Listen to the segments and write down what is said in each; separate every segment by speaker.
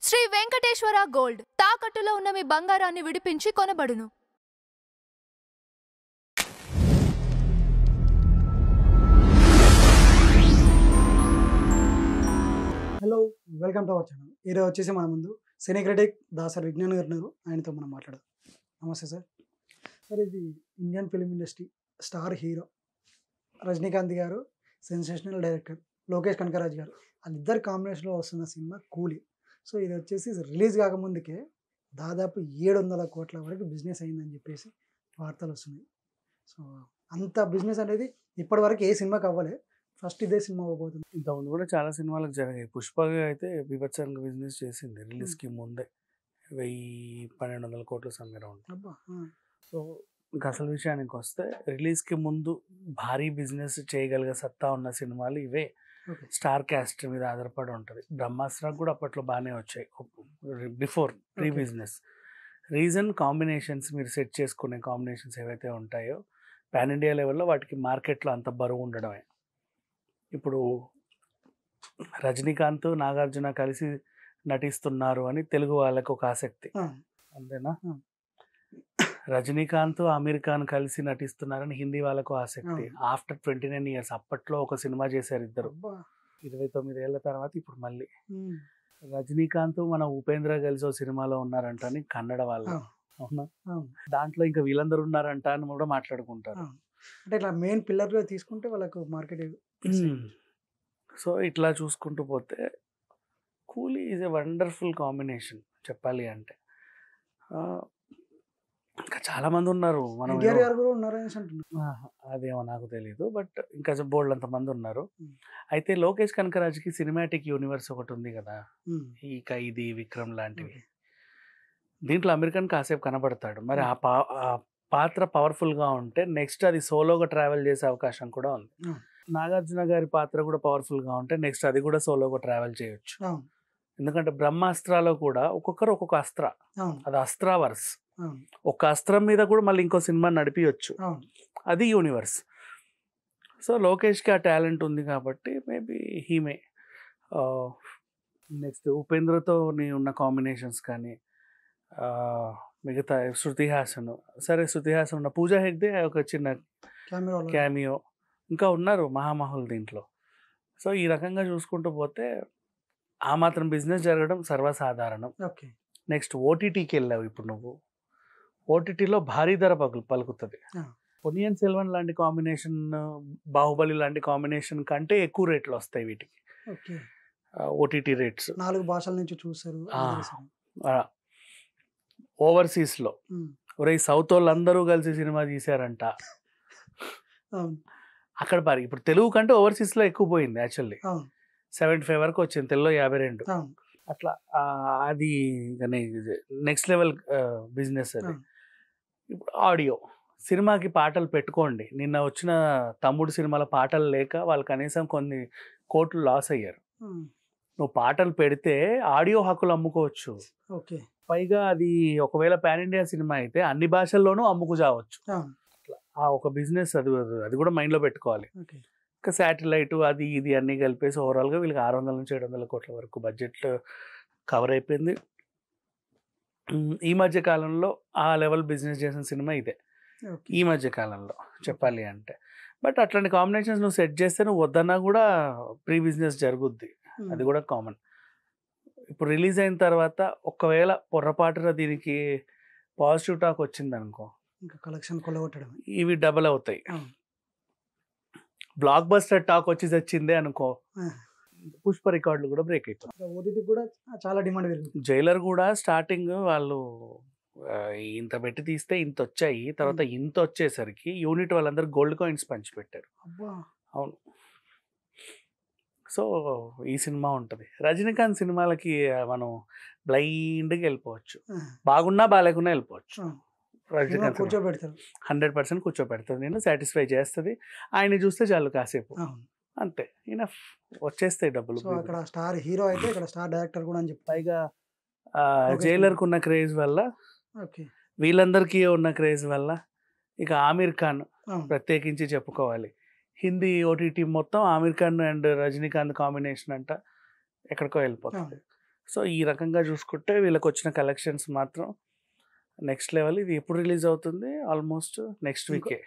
Speaker 1: Shri Venkateswara gold తాకట్టులో ఉన్న మీ బంగారాన్ని విడిపించి కొనబడును.
Speaker 2: Hello, welcome to our channel. ఈరోజు వచ్చేసి మన ముందు సినీ క్రిటిక్ దాసరి విజ్ఞాన్ గారు ఉన్నారు. ఆయనతో మనం మాట్లాడదాం. నమస్తే సార్. సార్, ఇది Indian film industry star hero Rajinikanth గారు, సెన్సేషనల్ డైరెక్టర్ లోకేష్ కనకరాజ్ గారు, వాళ్ళిద్దరు కాంబినేషన్లో వస్తున్న సినిమా కూలీ. సో ఇది వచ్చేసి రిలీజ్ కాకముందుకే దాదాపు 700 కోట్ల వరకు బిజినెస్ అయిందని చెప్పేసి వార్తలు వస్తున్నాయి. సో అంత బిజినెస్ అనేది ఇప్పటి వరకు ఏ సినిమాకి అవ్వలేదు. ఫస్ట్ ఇదే సినిమా అవ్వబోతుంది.
Speaker 3: ఇంతకుముందు కూడా చాలా సినిమాలకు జరిగాయి. పుష్పగా అయితే బీభత్సంగా బిజినెస్ చేసింది రిలీజ్కి ముందే 1000-1200 కోట్ల సంఖ్య ఉంది.
Speaker 2: అబ్బా.
Speaker 3: సో ఇంకా అసలు విషయానికి వస్తే రిలీజ్కి ముందు భారీ బిజినెస్ చేయగలిగే సత్తా ఉన్న సినిమాలు ఇవే. స్టార్ క్యాస్ట్ మీద ఆధారపడి ఉంటుంది. బ్రహ్మాస్త్ర కూడా అప్పట్లో బాగానే వచ్చాయి before pre business. Reason combinations, మీరు సెట్ చేసుకునే కాంబినేషన్స్ ఏవైతే ఉంటాయో పాన్ ఇండియా లెవెల్లో వాటికి మార్కెట్లో అంత బరువు ఉండడమే. ఇప్పుడు రజనీకాంత్, నాగార్జున కలిసి నటిస్తున్నారు అని తెలుగు వాళ్ళకు ఒక ఆసక్తి, అంతేనా? రజనీకాంత్, ఆమీర్ ఖాన్ కలిసి నటిస్తున్నారని హిందీ వాళ్ళకు ఆసక్తి. ఆఫ్టర్ 29 years అప్పట్లో ఒక సినిమా చేశారు ఇద్దరు. 29 ఏళ్ల తర్వాత ఇప్పుడు మళ్ళీ రజనీకాంత్ మన ఉపేంద్ర కలిసి ఒక సినిమాలో ఉన్నారంట అని కన్నడ వాళ్ళు. అవునా? దాంట్లో ఇంకా వీళ్ళందరూ ఉన్నారంట అని కూడా మాట్లాడుకుంటారు.
Speaker 2: అంటే ఇట్లా మెయిన్ పిల్లర్గా తీసుకుంటే వాళ్ళకు మార్కెట్.
Speaker 3: సో ఇట్లా చూసుకుంటూ పోతే కూలీ ఈజ్ ఎ వండర్ఫుల్ కాంబినేషన్ చెప్పాలి అంటే. ఇంకా చాలా మంది ఉన్నారు. మనం అదేమో నాకు తెలియదు, బట్ ఇంకా బోల్డ్ అంత మంది ఉన్నారు. అయితే లోకేష్ కనకరాజ్కి సినిమాటిక్ యూనివర్స్ ఒకటి ఉంది కదా, ఈ ఖైదీ, విక్రమ్ లాంటివి. దీంట్లో అమీర్ ఖాన్ కాసేపు కనబడతాడు. మరి ఆ పాత్ర పవర్ఫుల్గా ఉంటే నెక్స్ట్ అది సోలోగా ట్రావెల్ చేసే అవకాశం కూడా ఉంది. నాగార్జున గారి పాత్ర కూడా పవర్ఫుల్గా ఉంటే నెక్స్ట్ అది కూడా సోలోగా ట్రావెల్ చేయొచ్చు. ఎందుకంటే బ్రహ్మాస్త్రాలో కూడా ఒక్కొక్కరు ఒక్కొక్క అస్త్ర, అది అస్త్రావర్స్. ఒక అస్త్రం మీద కూడా మళ్ళీ ఇంకో సినిమా నడిపించవచ్చు, అది యూనివర్స్. సో లోకేష్కి ఆ టాలెంట్ ఉంది కాబట్టి మేబీ హీమే. నెక్స్ట్ ఉపేంద్రతో ఉన్న కాంబినేషన్స్ కానీ, మిగతా శృతి హాసన్, సరే శృతి హాసన్ ఉన్న, పూజా హెగ్డే ఒక చిన్న క్యామియో, ఇంకా ఉన్నారు మహామహుల్ దీంట్లో. సో ఈ రకంగా చూసుకుంటూ పోతే ఆ మాత్రం బిజినెస్ జరగడం సర్వసాధారణం. నెక్స్ట్ ఓటీటీకి వెళ్ళావు ఇప్పుడు నువ్వు. ఓటీటీలో భారీ ధర పలుకుతుంది. పొన్నియిన్ సెల్వన్ లాంటి కాంబినేషన్, బాహుబలి లాంటి కాంబినేషన్ కంటే ఎక్కువ రేట్లు వస్తాయి వీటికి. ఓటీటీ రేట్స్
Speaker 2: 4 భాషల నుంచి చూస్తారు.
Speaker 3: ఓవర్సీస్లో ఒరే సౌత్ వాళ్ళందరూ కలిసి సినిమా తీశారంట అక్కడ. మరి ఇప్పుడు తెలుగు కంటే ఓవర్సీస్లో ఎక్కువ పోయింది. యాక్చువల్లీ 75 వరకు వచ్చింది, తెలుగులో 52. అట్లా అది నెక్స్ట్ లెవెల్ బిజినెస్ అది. ఇప్పుడు ఆడియో సినిమాకి పాటలు పెట్టుకోండి. నిన్న వచ్చిన తమ్ముడు సినిమాల పాటలు లేక వాళ్ళు కనీసం కొన్ని కోట్లు లాస్ అయ్యారు. నువ్వు పాటలు పెడితే ఆడియో హక్కులు అమ్ముకోవచ్చు. పైగా అది ఒకవేళ పాన్ ఇండియా సినిమా అయితే అన్ని భాషల్లోనూ అమ్ముకు చావచ్చు. ఆ ఒక బిజినెస్ అది కూడా మైండ్లో పెట్టుకోవాలి. ఇంకా శాటిలైట్ అది ఇది అన్నీ కలిపేసి ఓవరాల్గా వీళ్ళకి 600-700 కోట్ల వరకు బడ్జెట్ కవర్ అయిపోయింది. ఈ మధ్య కాలంలో ఆ లెవెల్ బిజినెస్ చేసిన సినిమా ఇదే, ఈ మధ్య కాలంలో చెప్పాలి అంటే. బట్ అట్లాంటి కాంబినేషన్స్ నువ్వు సెట్ చేస్తే నువ్వు వద్దన్నా కూడా ప్రీ బిజినెస్ జరుగుద్ది, అది కూడా కామన్. ఇప్పుడు రిలీజ్ అయిన తర్వాత ఒకవేళ పొరపాటున దీనికి పాజిటివ్ టాక్ వచ్చింది అనుకో,
Speaker 2: ఇంకా కలెక్షన్ కొలగొట్టడం
Speaker 3: ఇవి డబల్ అవుతాయి. బ్లాక్ బస్టర్ టాక్ వచ్చి వచ్చిందే అనుకో, పుష్ప రికార్డులు కూడా బ్రేక్ అవుతాయి.
Speaker 2: ఓటీటీ కూడా చాలా డిమాండ్ పెరుగుతుంది.
Speaker 3: జైలర్ కూడా స్టార్టింగ్ వాళ్ళు ఇంత పెట్టి తీస్తే ఇంత వచ్చాయి, తర్వాత ఇంత వచ్చేసరికి యూనిట్ వాళ్ళందరూ గోల్డ్ కాయిన్స్ పంచిపెట్టారు. అవును. సో ఈ సినిమా ఉంటుంది. రజనీకాంత్ సినిమాలకి మనం బ్లైండ్గా వెళ్ళిపోవచ్చు, బాగున్నా బాగాలేకున్నా వెళ్ళిపోవచ్చు. రజనీకాంత్ 100% కూర్చోబెడుతుంది, నేను సాటిస్ఫై చేస్తుంది. ఆయన చూస్తే చాలు కాసేపు, అంతే, ఇనఫ్, వచ్చేస్తాయి డబ్బులు.
Speaker 2: అక్కడ స్టార్ హీరో అయితే ఇక్కడ స్టార్ డైరెక్టర్ కూడా అని చెప్పి,
Speaker 3: పైగా జైలర్కి ఉన్న క్రేజ్ వల్ల, వీళ్ళందరికీ ఉన్న క్రేజ్ వల్ల, ఇక ఆమీర్ ఖాన్ ప్రత్యేకించి చెప్పుకోవాలి. హిందీ ఓటీటీ మొత్తం ఆమీర్ ఖాన్ అండ్ రజనీకాంత్ కాంబినేషన్ అంట ఎక్కడికో వెళ్ళిపోతుంది. సో ఈ రకంగా చూసుకుంటే వీళ్ళకి వచ్చిన కలెక్షన్స్ మాత్రం నెక్స్ట్ లెవెల్. ఇది ఎప్పుడు రిలీజ్ అవుతుంది? ఆల్మోస్ట్ నెక్స్ట్ వీకే,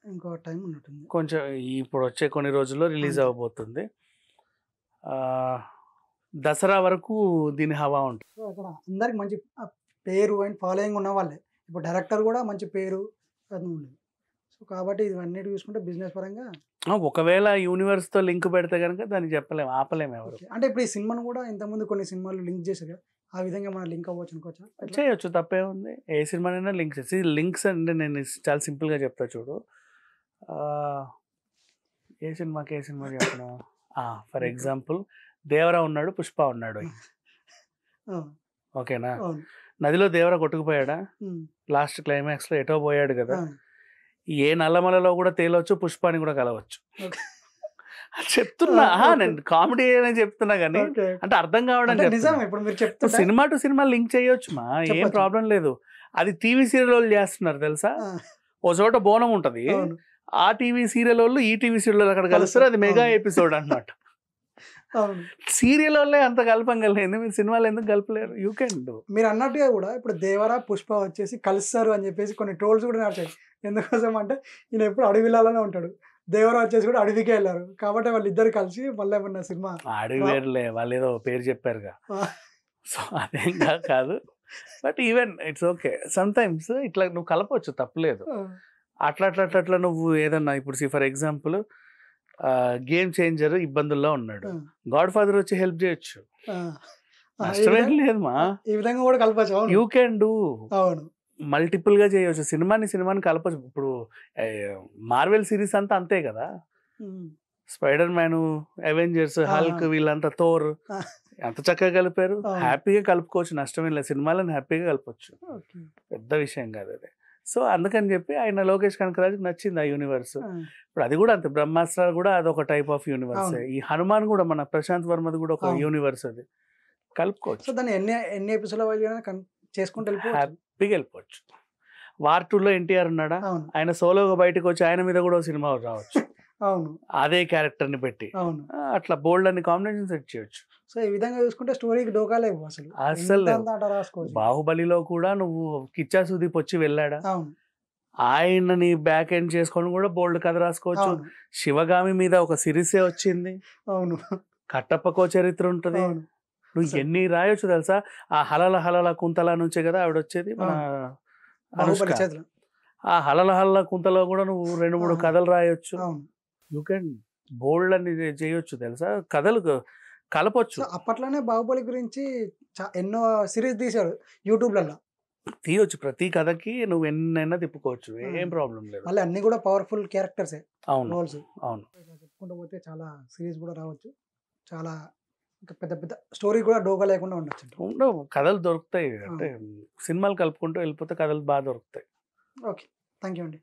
Speaker 2: ఇంకో టైం ఉన్నట్టుంది.
Speaker 3: కొంచెం ఇప్పుడు వచ్చే కొన్ని రోజుల్లో రిలీజ్ అవ్వబోతుంది. దసరా వరకు దీని హవా ఉంటుంది.
Speaker 2: సో అక్కడ అందరికి మంచి పేరు అండ్ ఫాలోయింగ్ ఉన్న వాళ్ళే. ఇప్పుడు డైరెక్టర్ కూడా మంచి పేరు అది ఉండేది. సో కాబట్టి ఇవన్నీ చూసుకుంటే బిజినెస్ పరంగా
Speaker 3: ఒకవేళ యూనివర్స్తో లింక్ పెడితే కనుక దాన్ని చెప్పలేము, ఆపలేము ఎవరు.
Speaker 2: అంటే ఇప్పుడు ఈ సినిమాను కూడా ఇంతకుముందు కొన్ని సినిమాలు లింక్ చేశారు కదా, ఆ విధంగా మనం లింక్ అవ్వచ్చు అనుకోవచ్చా?
Speaker 3: చేయొచ్చు, తప్పే ఉంది. ఏ సినిమానైనా లింక్ చేసి, లింక్స్ అంటే నేను చాలా సింపుల్గా చెప్తా చూడు. ఏ సినిమాకి ఏ సినిమా చెప్పినా, ఫర్ ఎగ్జాంపుల్ దేవరా ఉన్నాడు, పుష్ప ఉన్నాడు, ఓకేనా? నదిలో దేవరా కొట్టుకుపోయాడా? లాస్ట్ క్లైమాక్స్లో ఎటో పోయాడు కదా. ఏ నల్లమలలో కూడా తేలవచ్చు, పుష్పాని కూడా కలవచ్చు. చెప్తున్నా, నేను కామెడీ అని చెప్తున్నా కానీ అంటే అర్థం కావడం. సినిమా టు సినిమా లింక్ చేయొచ్చు మా, ఏం ప్రాబ్లం లేదు. అది టీవీ సీరియల్ వాళ్ళు చేస్తున్నారు తెలుసా. ఓ చోట బోనం ఉంటది, ఆ టీవీ సీరియల్ వాళ్ళు ఈ టీవీ సీరియల్ అక్కడ కలుస్తారు, అది మెగా ఎపిసోడ్ అన్నమాట. సీరియల్ వాళ్ళే అంత కలపంగలేదు, మీరు సినిమాలు ఎందుకు కలపలేరు? You can do.
Speaker 2: మీరు అన్నట్టుగా కూడా ఇప్పుడు దేవరా పుష్ప వచ్చేసి కలుస్తారు అని చెప్పేసి కొన్ని ట్రోల్స్ కూడా నడిచాయి. ఎందుకోసం అంటే ఈయన ఎప్పుడు అడవిలానే ఉంటాడు, దేవరా వచ్చేసి కూడా అడవికే వెళ్ళారు కాబట్టి వాళ్ళు ఇద్దరు కలిసి మళ్ళీ ఏమన్నా సినిమా.
Speaker 3: అడవి వేరులే, వాళ్ళు ఏదో పేరు చెప్పారుగా, సో అదేం కాదు. But even it's okay, some times ఇట్లా నువ్వు కలపవచ్చు, తప్పలేదు. అట్లా నువ్వు ఏదన్నా ఇప్పుడు ఫర్ ఎగ్జాంపుల్ గేమ్ చేంజర్ ఇబ్బందుల్లో ఉన్నాడు, గాడ్ ఫాదర్ వచ్చి హెల్ప్ చేయొచ్చు, నష్టమేం లేదు మా.
Speaker 2: ఈ విధంగా కూడా కలపచ్చు,
Speaker 3: యూ కెన్ డూ.
Speaker 2: అవును,
Speaker 3: మల్టిపుల్ గా చేయవచ్చు, సినిమాని కలపచ్చు. ఇప్పుడు మార్వెల్ సిరీస్ అంతా అంతే కదా, స్పైడర్ మ్యాన్, అవెంజర్స్, హల్క్, వీళ్ళంతా థోర్ ఎంత చక్కగా కలిపారు. హ్యాపీగా కలుపుకోవచ్చు, నష్టమేం లేదు. సినిమాలను హ్యాపీగా కలపచ్చు, పెద్ద విషయం కాదు అది. సో అందుకని చెప్పి ఆయన లోకేష్ కనకరాజుకి నచ్చింది ఆ యూనివర్స్. ఇప్పుడు అది కూడా అంతే, బ్రహ్మాస్త్ర కూడా అదొక టైప్ ఆఫ్ యూనివర్స్. ఈ హనుమాన్ కూడా మన ప్రశాంత్ వర్మది కూడా ఒక యూనివర్స్, అది కలుపుకోవచ్చు.
Speaker 2: దాన్ని ఎన్ని ఎపిసోడ్ చేసుకుంటూ
Speaker 3: హ్యాపీగా వెళ్ళిపోవచ్చు. వార్ 2లో ఎన్టీఆర్ ఉన్నాడా, ఆయన సోలోగా బయటకు వచ్చి ఆయన మీద కూడా సినిమా రావచ్చు.
Speaker 2: అవును,
Speaker 3: అదే క్యారెక్టర్ ని పెట్టి. అవును, అట్లా బోల్డ్ అని కాంబినేషన్ సెట్ చేయొచ్చు.
Speaker 2: సో ఈ విధంగా చూసుకుంటే స్టోరీకి డోకాలేవు
Speaker 3: అసలు. బాహుబలిలో కూడా నువ్వు కిచ్చా సుదీప్ వచ్చి వెళ్ళాడా, ఆయనని బ్యాక్ ఎండ్ చేసుకొని కూడా బోల్డ్ కథ రాసుకోవచ్చు. శివగామి మీద ఒక సిరీసే వచ్చింది.
Speaker 2: అవును,
Speaker 3: కట్టప్పకో చరిత్ర ఉంటది, నువ్వు ఎన్ని రాయొచ్చు తెలుసా. ఆ హలల కుంతల నుంచే కదా ఆవిడ వచ్చేది, మన అనుష్క. ఆ హలల కుంతలో కూడా నువ్వు 2-3 కథలు రాయొచ్చు. యూ కెన్ బోల్డ్ అని చేయొచ్చు తెలుసా, కథలు కలపొచ్చు.
Speaker 2: అప్పట్లోనే బాహుబలి గురించి ఎన్నో సిరీస్ తీశారు యూట్యూబ్లలో,
Speaker 3: తీయొచ్చు. ప్రతి కథకి నువ్వు ఎన్నైనా తిప్పుకోవచ్చు, ఏం ప్రాబ్లం లేదు.
Speaker 2: మళ్ళీ అన్ని కూడా పవర్ఫుల్ క్యారెక్టర్సే.
Speaker 3: అవును,
Speaker 2: రోల్స్.
Speaker 3: అవును,
Speaker 2: చెప్పుకుంటూ పోతే చాలా సిరీస్ కూడా రావచ్చు, చాలా ఇంకా పెద్ద స్టోరీ కూడా డోగా లేకుండా ఉండొచ్చు.
Speaker 3: కథలు దొరుకుతాయి అంటే సినిమాలు కలుపుకుంటూ వెళ్ళిపోతే కథలు బాగా దొరుకుతాయి.
Speaker 2: ఓకే, థ్యాంక్ యూ అండి.